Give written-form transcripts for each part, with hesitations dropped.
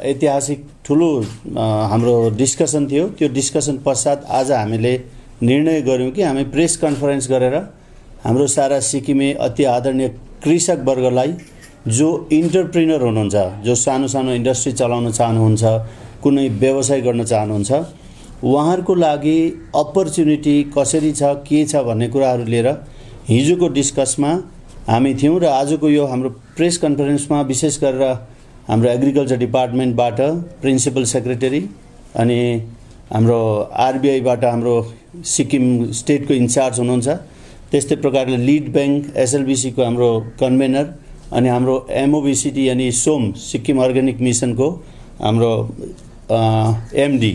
ऐतिहासिक ठुलो हाम्रो डिस्कसन थियो। त्यो डिस्कसन पश्चात आज हामीले निर्णय गर्यौं कि हामी प्रेस कन्फरेन्स गरेर हाम्रो सारा सिक्किमे अति आदरणीय कृषक वर्गलाई जो इन्टरप्रेन्योर हुनुहुन्छ, जो सानो सानो इन्डस्ट्री चलाउन चाहनुहुन्छ, कुनै व्यवसाय गर्न चाहनुहुन्छ, उहाँहरूको लागि अपर्च्युनिटी कसरी छ, के छ भन्ने कुराहरू लिएर हिजोको डिस्कसमा हामी थियौं। र आजको यो हाम्रो प्रेस कन्फरेन्समा विशेष गरेर हाम्रो एग्रिकल्चर डिपार्टमेन्टबाट प्रिन्सिपल सेक्रेटरी अनि हाम्रो आरबीआईबाट हाम्रो सिक्किम स्टेटको इन्चार्ज हुनुहुन्छ, त्यस्तै प्रकारले लिड बैंक एसएलबीसीको हाम्रो कन्भेनर अनि हाम्रो एमओबीसीटी यानी सोम सिक्किम अर्ग्यानिक मिसनको हाम्रो एमडी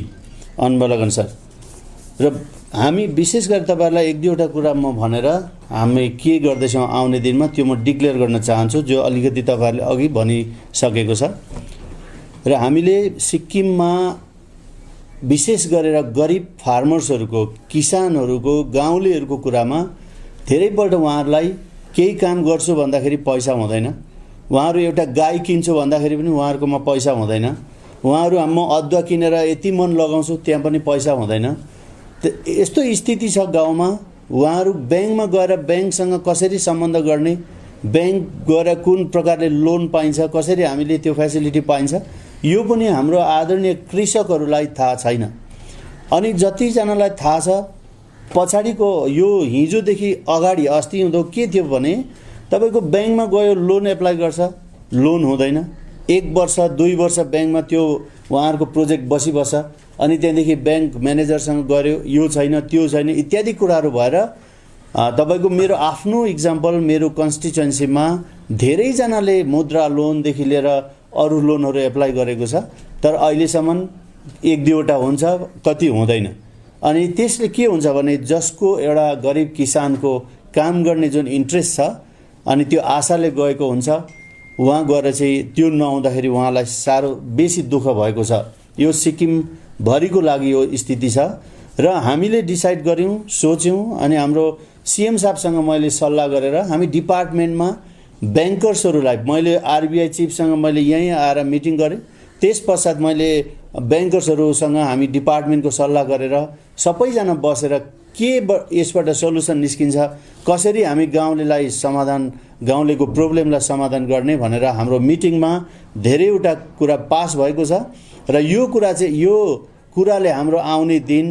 अनबलगन सर। र हामी विशेष गरी तपाईहरुलाई एक दुईवटा कुरा म भनेर हामी के गर्दैछौँ आउने दिनमा त्यो म डिक्लेयर गर्न चाहन्छु, जो अलिकति तपाईहरुले अघि भनिसकेको छ। र हामीले सिक्किममा विशेष गरेर गरिब फार्मर्सहरुको, किसानहरुको, गाउँलेहरुको कुरामा धेरैपल्ट उहाँहरुलाई केही काम गर्छु भन्दाखेरि पैसा हुँदैन, उहाँहरु एउटा गाई किन्छु भन्दाखेरि पनि उहाँहरुकोमा पैसा हुँदैन, उहाँहरु म अदुवा किनेर यति मन लगाउँछु त्यहाँ पनि पैसा हुँदैन। यस्तो स्थिति छ गाउँमा। उहाँहरु बैंकमा गएर बैंकसँग कसरी सम्बन्ध गर्ने, बैंक गएर कुन प्रकारले लोन पाइन्छ, कसरी हामीले त्यो फेसिलिटी पाइन्छ, यो पनि हाम्रो आदरणीय कृषकहरुलाई थाहा छैन। अनि जतिजनालाई थाहा छ, पछाडीको यो हिजोदेखि अगाडि अस्ति हुँदो के थियो भने तपाईको बैंकमा गयो लोन एप्लाई गर्छ, लोन हुँदैन, 1 वर्ष 2 वर्ष बैंकमा त्यो उहाँहरुको प्रोजेक्ट बसिबस्छ, अनि त्यहाँदेखि बैंक म्यानेजरसँग गर्यो, यो छैन त्यो छैन इत्यादि कुराहरू भएर तपाईको मेरो आफ्नो इक्जाम्पल मेरो कन्स्टिट्युएन्सीमा धेरैजनाले मुद्रा लोनदेखि लिएर अरू लोनहरू एप्लाई गरेको छ, तर अहिलेसम्म 1-2 वटा हुन्छ, कति हुँदैन। अनि त्यसले के हुन्छ भने जसको एउटा गरिब किसानको काम गर्ने जुन इन्ट्रेस्ट छ अनि त्यो आशाले गएको हुन्छ, उहाँ गएर चाहिँ त्यो नहुँदाखेरि उहाँलाई साह्रो बेसी दुःख भएको छ। यो सिक्किम भरिको लागि यो स्थिति छ। र हामीले डिसाइड गर्यौं, सोच्यौं अनि हाम्रो सीएम साहबसँग मैले सल्लाह गरेर हामी डिपार्टमेन्टमा बैंकर्सहरुलाई, मैले आरबीआई चिफसँग मैले यही आएर मिटिङ गरे, त्यसपश्चात मैले बैंकर्सहरुसँग हामी डिपार्टमेन्टको सल्लाह गरेर सबैजना बसेर के यसबाट सल्युसन निस्किन्छ, कसरी हामी गाउँलेलाई समाधान, गाउँलेको प्रब्लमलाई समाधान गर्ने भनेर हाम्रो मिटिङमा धेरैवटा कुरा पास भएको छ। र यो कुरा चाहिँ यो कुराले हाम्रो आउने दिन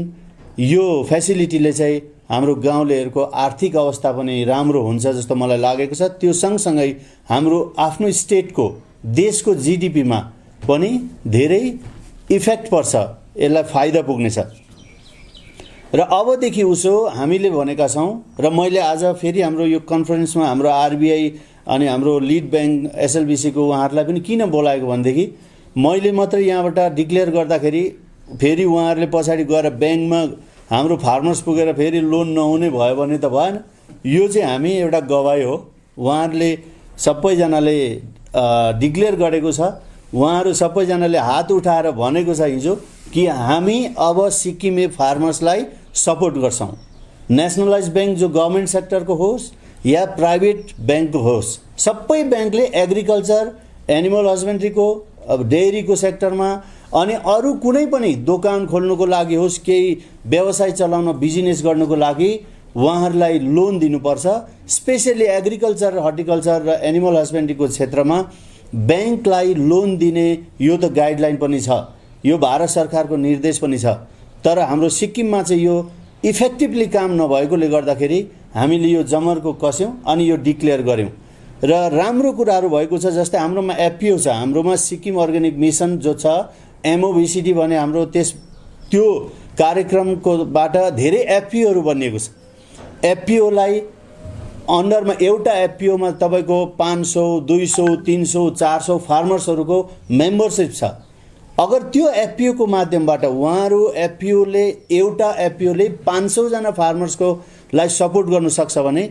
यो फेसिलिटीले चाहिँ हाम्रो गाउँलेहरुको आर्थिक अवस्था पनि राम्रो हुन्छ जस्तो मलाई लागेको छ। त्यो सँगसँगै हाम्रो आफ्नो स्टेटको, देशको जीडीपीमा पनि धेरै इफेक्ट पर्छ, यसलाई फाइदा पुग्नेछ। र अबदेखि उसो हामीले भनेका छौं र मैले आज फेरि हाम्रो यो कन्फरेन्समा हाम्रो आरबीआई अनि हाम्रो लिड बैंक एसएलबीसी को उहाँहरुलाई पनि किन बोलाएको भनेदेखि मैले मात्र यहाँबाट डिक्लेयर गर्दाखेरि फेरि उहाँहरुले पछाडी गएर बैंकमा हाम्रो फार्मर्स पुगेर फेरि लोन नहुने भयो भने त भएन। यो चाहिँ हामी एउटा गवाही हो। उहाँहरुले सबैजनाले डिक्लेयर गरेको छ, उहाँहरु सबैजनाले हात उठाएर भनेको छ हिजो कि हामी अब सिक्किमे फार्मर्सलाई सपोर्ट गर्छौं। नेशनलाइज बैंक जो गभर्नमेन्ट सेक्टरको होस् या प्राइभेट बैंक होस्, सबै बैंकले एग्रिकल्चर, एनिमल हस्बेन्ड्रीको, डेयरीको सेक्टरमा अनि अरू कुनै पनि दोकान खोल्नुको लागि होस्, केही व्यवसाय चलाउन, बिजनेस गर्नुको लागि उहाँहरुलाई लोन दिनुपर्छ। स्पेशली एग्रिकल्चर, हर्टिकल्चर र एनिमल हस्बेन्ड्रीको क्षेत्रमा बैंकलाई लोन दिने यो त गाइडलाइन पनि छ, यो भारत सरकारको निर्देश पनि छ। तर हाम्रो सिक्किममा चाहिँ यो इफेक्टिभली काम नभएकोले गर्दाखेरि हामीले यो जमर्को कस्यौं अनि यो डिक्लेयर गर्यौं। र राम्रो कुराहरू भएको छ, जस्तै हाम्रोमा एफपीओ छ, हाम्रोमा सिक्किम अर्ग्यानिक मिसन जो छ, एमओबीसीटी भने हाम्रो त्यो कार्यक्रमकोबाट धेरै एफपीओहरू बनिएको छ। एफपीओलाई अन्डरमा एउटा एफपीओमा तपाईको 500, 200, 300, 400 फार्मर्सहरुको मेम्बरशिप छ। अगर त्यो एफपीओ को माध्यमबाट उहाँहरु एफपीओले एउटा एफपीओले 500 जना फार्मर्सको लाई सपोर्ट गर्न सक्छ भने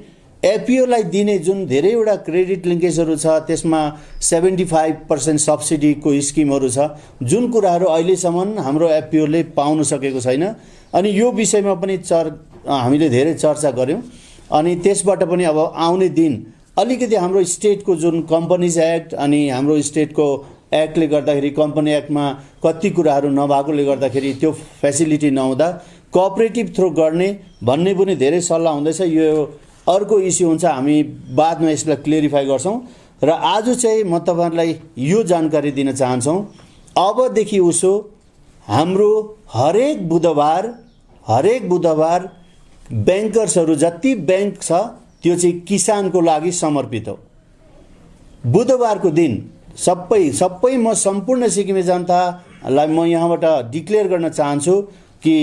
एफपीओ लाई दिने जुन धेरैवटा क्रेडिट लिंकेजहरु छ, त्यसमा 75% सब्सिडी को स्किमहरु छ, जुन कुराहरु अहिलेसम्म हाम्रो एफपीओ ले पाउन सकेको छैन। अनि यो विषयमा पनि हामीले धेरै चर्चा गर्यौं। अनि त्यसबाट पनि अब आउने दिन अलिकति हाम्रो स्टेटको जुन कम्पनीज एक्ट अनि हाम्रो स्टेटको एक्टले गर्दाखेरि कम्पनी एक्टमा कति कुराहरू नभएकोले गर्दाखेरि त्यो फेसिलिटी नहुँदा कोअपरेटिभ थ्रु गर्ने भन्ने पनि धेरै सल्लाह हुँदैछ। यो अर्को इस्यु हुन्छ, हामी बादमा यसलाई क्लियरिफाई गर्छौँ। र आज चाहिँ म तपाईँहरूलाई यो जानकारी दिन चाहन्छौँ, अबदेखि उसो हाम्रो हरेक बुधबार ब्याङ्कर्सहरू जति ब्याङ्क छ त्यो चाहिँ किसानको लागि समर्पित हो। बुधबारको दिन सबै म सम्पूर्ण सिक्किमे जनतालाई म यहाँबाट डिक्लेयर गर्न चाहन्छु कि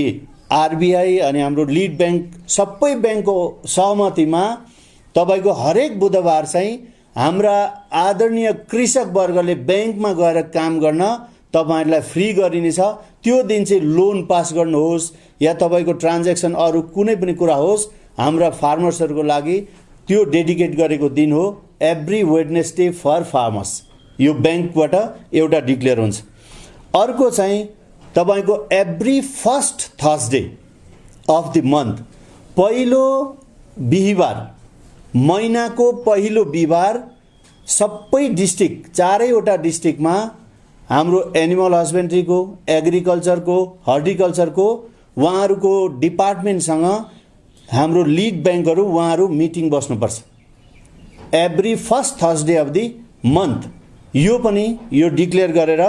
आरबिआई अनि हाम्रो लिड ब्याङ्क सबै ब्याङ्कको सहमतिमा तपाईँको हरेक बुधबार चाहिँ हाम्रा आदरणीय कृषक वर्गले ब्याङ्कमा गएर काम गर्न तपाईहरुलाई फ्री गरिनेछ। त्यो दिन चाहिँ लोन पास गर्नुहोस् या तपाईको ट्रान्ज्याक्सन अरु कुनै पनि कुरा होस्, हाम्रा फार्मर्सहरुको लागि त्यो डेडिकेट गरेको दिन हो। एभ्री वेडनेसडे फर फार्मर्स यो ब्याङ्कबाट एउटा डिक्लेयर हुन्छ। अर्को चाहिँ तपाईको every first Thursday of the month, पहिलो बिहीबार, महिनाको पहिलो बिहीबार सबै डिस्ट्रिक्ट, चारैवटा डिस्ट्रिक्टमा हाम्रो एनिमल हस्बेन्ड्रीको, एग्रिकल्चरको, हर्टिकल्चरको उहाँहरूको डिपार्टमेन्टसँग हाम्रो लिड ब्याङ्कहरू उहाँहरू मिटिङ बस्नुपर्छ every first Thursday of the month. यो पनि यो डिक्लेयर गरेर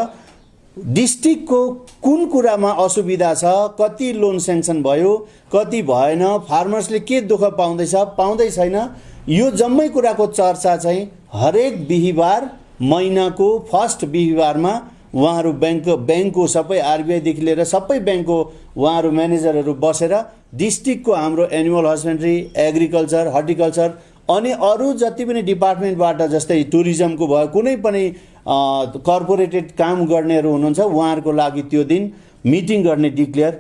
डिस्ट्रिक्टको कुन कुरामा असुविधा छ, कति लोन स्याङ्सन भयो, कति भएन, फार्मर्सले के दुःख पाउँदैछ पाउँदै छैन, यो जम्मै कुराको चर्चा चाहिँ हरेक बिहीबार महिनाको फर्स्ट बिहीबारमा उहाँहरू ब्याङ्कको सबै आरबिआईदेखि लिएर सबै ब्याङ्कको उहाँहरू म्यानेजरहरू बसेर डिस्ट्रिक्टको हाम्रो एनिमल हस्बेन्ड्री, एग्रिकल्चर, हर्टिकल्चर अनि अरू जति पनि डिपार्टमेन्टबाट जस्तै टुरिज्मको भयो, कुनै पनि कर्पोरेटेड काम गर्नेहरू हुनुहुन्छ उहाँहरूको लागि त्यो दिन मिटिङ गर्ने डिक्लेयर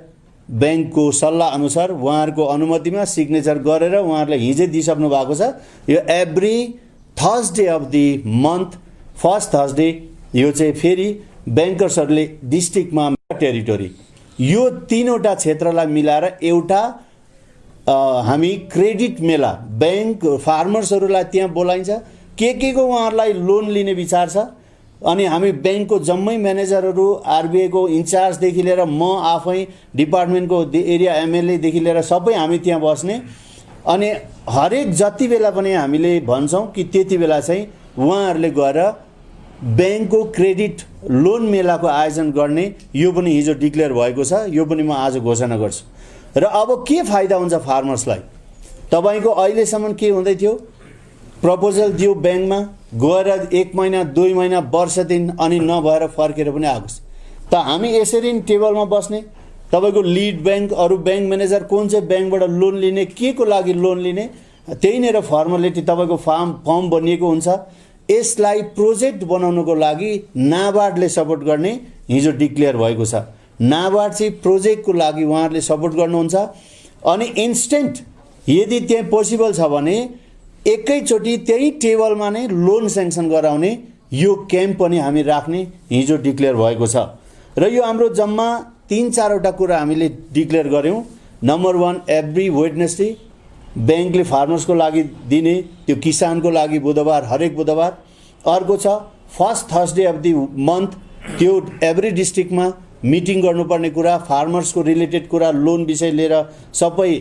ब्याङ्कको सल्लाह अनुसार उहाँहरूको अनुमतिमा सिग्नेचर गरेर उहाँहरूले हिजै दिइसक्नु भएको छ। यो every Thursday of the month first Thursday यो चाहिँ फेरि ब्याङ्कर्सहरूले डिस्ट्रिक्टमा टेरिटोरी यो तीनवटा क्षेत्रलाई मिलाएर एउटा हामी क्रेडिट मेला ब्याङ्क फार्मर्सहरूलाई त्यहाँ बोलाइन्छ। के को उहाँहरूलाई लोन लिने विचार छ अनि हामी ब्याङ्कको जम्मै म्यानेजरहरू, आरबिआईको इन्चार्जदेखि लिएर म आफै डिपार्टमेन्टको एरिया एमएलएदेखि लिएर सबै हामी त्यहाँ बस्ने अनि हरेक जति बेला पनि हामीले भन्छौँ कि त्यति बेला चाहिँ उहाँहरूले गएर ब्याङ्कको क्रेडिट लोन मेलाको आयोजन गर्ने, यो पनि हिजो डिक्लेयर भएको छ। यो पनि म आज घोषणा गर्छु। र अब के फाइदा हुन्छ फार्मर्सलाई? तपाईको अहिलेसम्म के हुँदै थियो, प्रपोजल दियो ब्याङ्कमा, गएर 1 महिना 2 महिना वर्ष दिन अनि नभएर फर्केर पनि आगोस्। त हामी यसरी टेबलमा बस्ने, तपाईको लिड ब्याङ्क, अरू ब्याङ्क म्यानेजर कुन चाहिँ ब्याङ्कबाट लोन लिने, के को लागि लोन लिने, त्यहीँनिर फर्मालिटी तपाईको फर्म बनिएको हुन्छ। यसलाई प्रोजेक्ट बनाउनको लागि नाबार्डले सपोर्ट गर्ने हिजो डिक्लेयर भएको छ। नाबार्ड चाहिँ प्रोजेक्टको लागि उहाँहरूले सपोर्ट गर्नुहुन्छ अनि इन्स्टेन्ट यदि त्यहाँ पोसिबल छ भने एकैचोटि त्यही टेबलमा नै लोन स्याङ्सन गराउने यो क्याम्प पनि हामी राख्ने हिजो डिक्लेयर भएको छ। र यो हाम्रो जम्मा 3-4वटा कुरा हामीले डिक्लेयर गऱ्यौँ। नम्बर 1, एभ्री वेडनेसडे ब्याङ्कले फार्मर्सको लागि दिने, त्यो किसानको लागि बुधबार, हरेक बुधबार। अर्को छ first Thursday of the month, त्यो एभ्री डिस्ट्रिक्टमा मिटिङ गर्नुपर्ने कुरा, फार्मर्सको रिलेटेड कुरा, लोन विषय लिएर सबै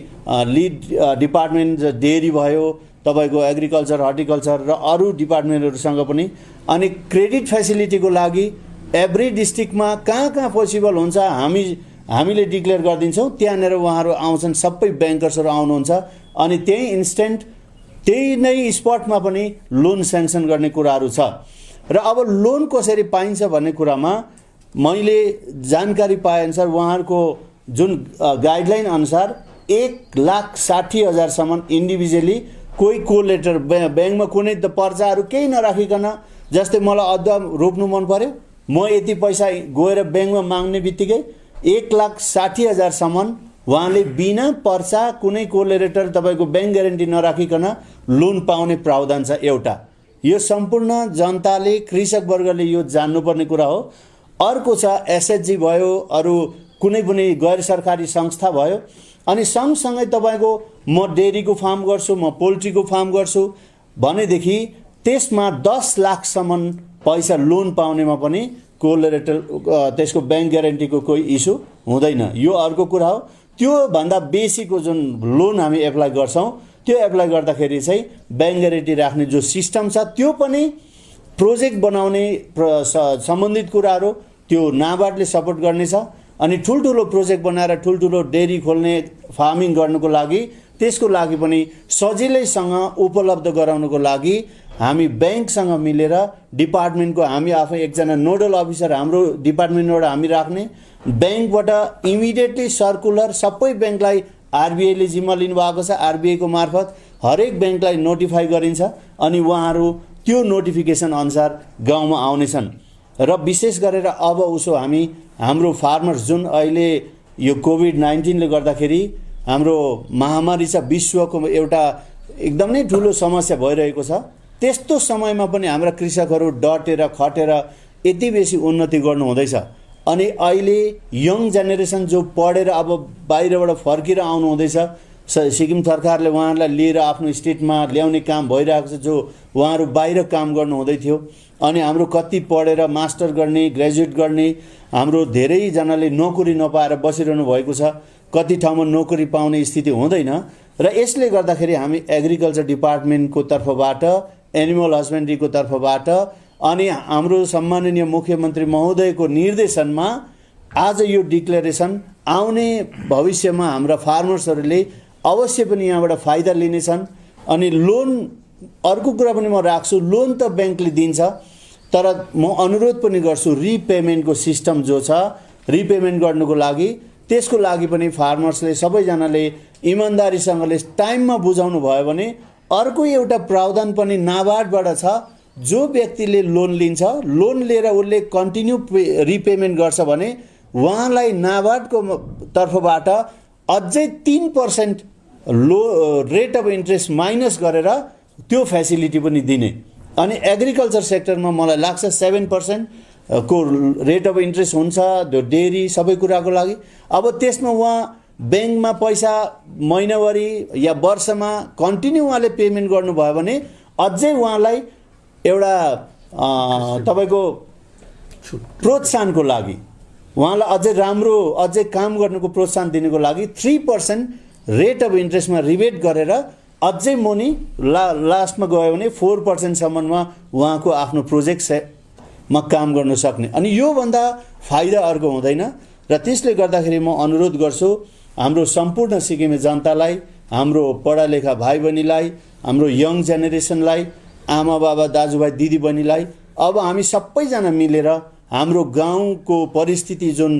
लिड डिपार्टमेन्ट, डेरी भयो, तपाईको एग्रिकल्चर, हर्टिकल्चर र अरू डिपार्टमेन्टहरूसँग पनि। अनि क्रेडिट फेसिलिटीको लागि एभ्री डिस्ट्रिक्टमा कहाँ पोसिबल हुन्छ हामीले डिक्लेयर गरिदिन्छौँ। त्यहाँनिर उहाँहरू आउँछन्, सबै ब्याङ्कर्सहरू आउनुहुन्छ अनि त्यही इन्स्टेन्ट त्यही नै स्पटमा पनि लोन स्याङ्सन गर्ने कुराहरू छ। र अब लोन कसरी पाइन्छ भन्ने कुरामा मैले जानकारी पाएअनुसार उहाँहरूको जुन गाइडलाइन अनुसार 1,60,000सम्म इन्डिभिजुअली, कोही कोलेटर ब्याङ्कमा कुनै त पर्चाहरू केही नराखिकन, जस्तै मलाई अदुवा रोप्नु मन पर्यो, म यति पैसा गएर ब्याङ्कमा माग्ने बित्तिकै 1,60,000सम्म उहाँले बिना पर्चा, कुनै कोलेटर, तपाईँको ब्याङ्क ग्यारेन्टी नराखिकन लोन पाउने प्रावधान छ एउटा। यो सम्पूर्ण जनताले, कृषक वर्गले यो जान्नुपर्ने कुरा हो। अर्को छ एसएचजी भयो, अरू कुनै पनि गैर सरकारी संस्था भयो अनि सँगसँगै तपाईँको म डेरीको फार्म गर्छु, म पोल्ट्रीको फार्म गर्छु भनेदेखि त्यसमा 10 लाखसम्म पैसा लोन पाउनेमा पनि कोलेटरल त्यसको ब्याङ्क ग्यारेन्टीको कोही इस्यु हुँदैन। यो अर्को कुरा हो। त्यो भन्दा बेसीको जुन लोन हामी एप्लाई गर्छौं त्यो एप्लाई गर्दाखेरि चाहिँ ब्याङ्क ग्यारेन्टी राख्ने जो सिस्टम छ त्यो पनि प्रोजेक्ट बनाउने सम्बन्धित कुराहरू त्यो नाबार्डले सपोर्ट गर्नेछ। अनि ठुल्ठुलो प्रोजेक्ट बनाएर ठुल्ठुलो डेरी खोल्ने फार्मिङ गर्नुको लागि त्यसको लागि पनि सजिलैसँग उपलब्ध गराउनको लागि हामी ब्याङ्कसँग मिलेर डिपार्टमेन्टको हामी आफै एकजना नोडल अफिसर हाम्रो डिपार्टमेन्टबाट हामी राख्ने, ब्याङ्कबाट इमिडिएटली सर्कुलर सबै ब्याङ्कलाई आरबिआईले जिम्मा लिनुभएको छ, आरबिआईको मार्फत हरेक ब्याङ्कलाई नोटिफाई गरिन्छ अनि उहाँहरू त्यो नोटिफिकेसन अनुसार गाउँमा आउनेछन्। र विशेष गरेर अब उसो हामी हाम्रो फार्मर्स जुन अहिले यो कोभिड-19ले गर्दाखेरि हाम्रो महामारी छ, विश्वको एउटा एकदमै ठुलो समस्या भइरहेको छ, त्यस्तो समयमा पनि हाम्रा कृषकहरू डटेर खटेर यति बेसी उन्नति गर्नु हुँदैछ। अनि अहिले यङ जेनेरेसन जो पढेर अब बाहिरबाट फर्केर आउनु हुँदैछ, सिक्किम सरकारले उहाँहरूलाई लिएर आफ्नो स्टेटमा ल्याउने काम भइरहेको छ, जो उहाँहरू बाहिर काम गर्नु हुँदै थियो। अनि हाम्रो कति पढेर मास्टर गर्ने ग्रेजुएट गर्ने हाम्रो धेरैजनाले नोकरी नपाएर बसिरहनु भएको छ, कति ठाउँमा नोकरी पाउने स्थिति हुँदैन। र यसले गर्दाखेरि हामी एग्रिकल्चर डिपार्टमेन्टको तर्फबाट, एनिमल हस्बेन्ड्रीको तर्फबाट अनि हाम्रो सम्माननीय मुख्यमन्त्री महोदयको निर्देशनमा आज यो डिक्लेरेसन आउने भविष्यमा हाम्रा फार्मर्सहरूले अवश्य पनि यहाँबाट फाइदा लिनेछन्। अनि लोन अर्को कुरा पनि म राख्छु, लोन त ब्याङ्कले दिन्छ, तर म अनुरोध पनि गर्छु रिपेमेन्टको सिस्टम जो छ रिपेमेन्ट गर्नुको लागि त्यसको लागि पनि फार्मर्सले सबैजनाले इमान्दारीसँगले टाइममा बुझाउनु भयो भने अर्को एउटा प्रावधान पनि नाबार्डबाट छ। जो व्यक्तिले लोन लिन्छ, लोन लिएर उसले कन्टिन्यू रिपेमेन्ट गर्छ भने उहाँलाई नाबार्डको तर्फबाट अझै 3% रेट अफ इन्ट्रेस्ट माइनस गरेर त्यो फेसिलिटी पनि दिने। अनि एग्रिकल्चर सेक्टरमा मलाई लाग्छ 7% को रेट अफ इन्ट्रेस्ट हुन्छ त्यो डेरी सबै कुराको लागि। अब त्यसमा उहाँ ब्याङ्कमा पैसा महिनावारी या वर्षमा कन्टिन्यू उहाँले पेमेन्ट गर्नुभयो भने अझै उहाँलाई एउटा तपाईँको प्रोत्साहनको लागि, उहाँलाई अझै राम्रो अझै काम गर्नुको प्रोत्साहन दिनुको लागि 3% रेट अफ इन्ट्रेस्टमा रिबेट गरेर अझै मुनि लास्टमा गयो भने 4% सम्ममा उहाँको आफ्नो प्रोजेक्टमा काम गर्न सक्ने। अनि योभन्दा फाइदा अर्को हुँदैन। र त्यसले गर्दाखेरि म अनुरोध गर्छु हाम्रो सम्पूर्ण सिक्किमे जनतालाई, हाम्रो पढालेखा भाइ बहिनीलाई, हाम्रो यङ जेनेरेसनलाई, आमा बाबा दाजुभाइ दिदीबहिनीलाई अब हामी सबैजना मिलेर हाम्रो गाउँको परिस्थिति जुन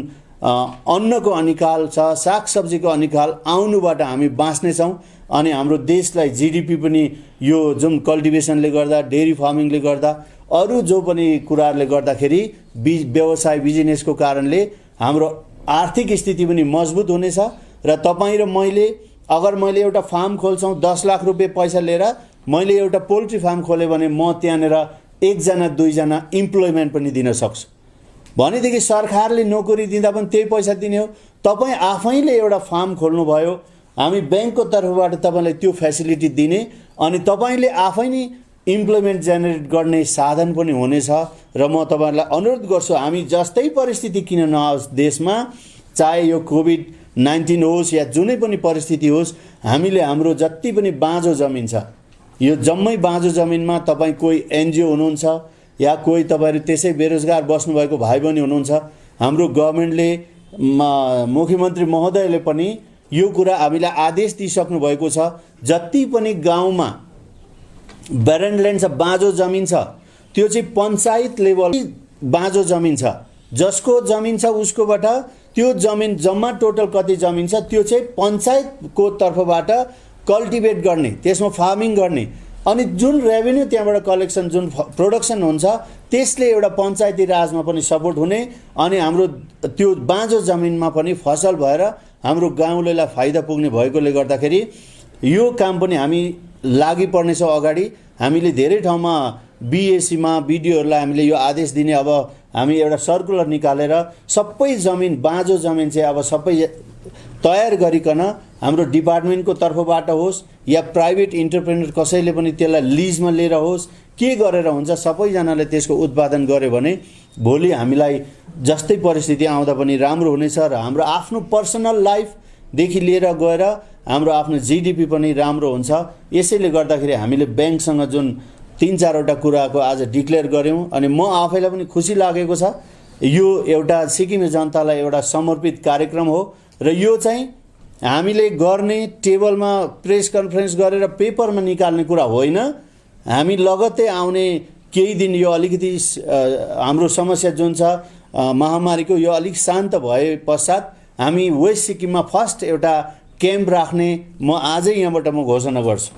अन्नको अनिकाल छ, सागसब्जीको अनिकाल आउनुबाट हामी बाँच्नेछौँ। अनि हाम्रो देशलाई जिडिपी पनि यो जुन कल्टिभेसनले गर्दा, डेरी फार्मिङले गर्दा, अरू जो पनि कुराहरूले गर्दाखेरि व्यवसाय बिजनेसको कारणले हाम्रो आर्थिक स्थिति पनि मजबुत हुनेछ। र तपाईँ र मैले अगर मैले एउटा फार्म खोल्छौँ 10 लाख रुपियाँ पैसा लिएर मैले एउटा पोल्ट्री फार्म खोलेँ भने म त्यहाँनिर 1 जना 2 जना इम्प्लोइमेन्ट पनि दिन सक्छु। भनेदेखि सरकारले नोकरी दिँदा पनि त्यही पैसा दिने हो। तपाईँ आफैले एउटा फार्म खोल्नुभयो, हामी ब्याङ्कको तर्फबाट तपाईँलाई त्यो फेसिलिटी दिने अनि तपाईँले आफै नै इम्प्लोइमेन्ट जेनेरेट गर्ने साधन पनि हुनेछ। र म तपाईँहरूलाई अनुरोध गर्छु हामी जस्तै परिस्थिति किन नआओस् देशमा, चाहे यो कोभिड-19 होस् या जुनै पनि परिस्थिति होस्, हामीले हाम्रो जति पनि बाँझो जमिन छ यो जम्मै बाँझो जमिनमा तपाईँ कोही एनजिओ हुनुहुन्छ या कोही तपाईँहरू त्यसै बेरोजगार बस्नुभएको भाइ बहिनी हुनुहुन्छ, हाम्रो गभर्मेन्टले मुख्यमन्त्री महोदयले पनि यो कुरा हामीलाई आदेश दिइसक्नु भएको छ। जति पनि गाउँमा ब्यारन ल्यान्ड छ, बाँझो जमिन छ, त्यो चाहिँ पञ्चायत लेभल बाँझो जमिन छ, जसको जमिन छ उसकोबाट त्यो जमिन जम्मा टोटल कति जमिन छ त्यो चाहिँ पञ्चायतको तर्फबाट कल्टिभेट गर्ने, त्यसमा फार्मिङ गर्ने अनि जुन रेभेन्यू त्यहाँबाट कलेक्सन जुन प्रोडक्सन हुन्छ त्यसले एउटा पञ्चायती राजमा पनि सपोर्ट हुने अनि हाम्रो त्यो बाँझो जमिनमा पनि फसल भएर हाम्रो गाउँलेलाई फाइदा पुग्ने भएकोले गर्दाखेरि यो काम पनि हामी लागि पर्नेछौँ। अगाडि हामीले धेरै ठाउँमा बिएसीमा बिडिओहरूलाई हामीले यो आदेश दिने, अब हामी एउटा सर्कुलर निकालेर सबै जमिन बाँझो जमिन चाहिँ अब सबै तयार गरिकन हाम्रो डिपार्टमेन्टको तर्फबाट होस् या प्राइभेट इन्टरप्रेनर कसैले पनि त्यसलाई लिजमा लिएर होस् के गरेर हुन्छ सबैजनाले त्यसको उत्पादन गर्यो भने भोलि हामीलाई जस्तै परिस्थिति आउँदा पनि राम्रो हुनेछ र हाम्रो आफ्नो पर्सनल लाइफदेखि लिएर गएर हाम्रो आफ्नो जिडिपी पनि राम्रो हुन्छ। यसैले गर्दाखेरि हामीले ब्याङ्कसँग जुन 3-4वटा कुराको आज डिक्लेयर गऱ्यौँ अनि म आफैलाई पनि खुसी लागेको छ। यो एउटा सिक्किमे जनतालाई एउटा समर्पित कार्यक्रम हो र यो चाहिँ हामीले गर्ने टेबलमा प्रेस कन्फरेन्स गरेर पेपरमा निकाल्ने कुरा होइन। हामी लगत्तै आउने केही दिन यो अलिकति हाम्रो समस्या जुन छ महामारीको यो अलिक शान्त भए पश्चात हामी वेस्ट सिक्किममा फर्स्ट एउटा क्याम्प राख्ने म आजै यहाँबाट म घोषणा गर्छु।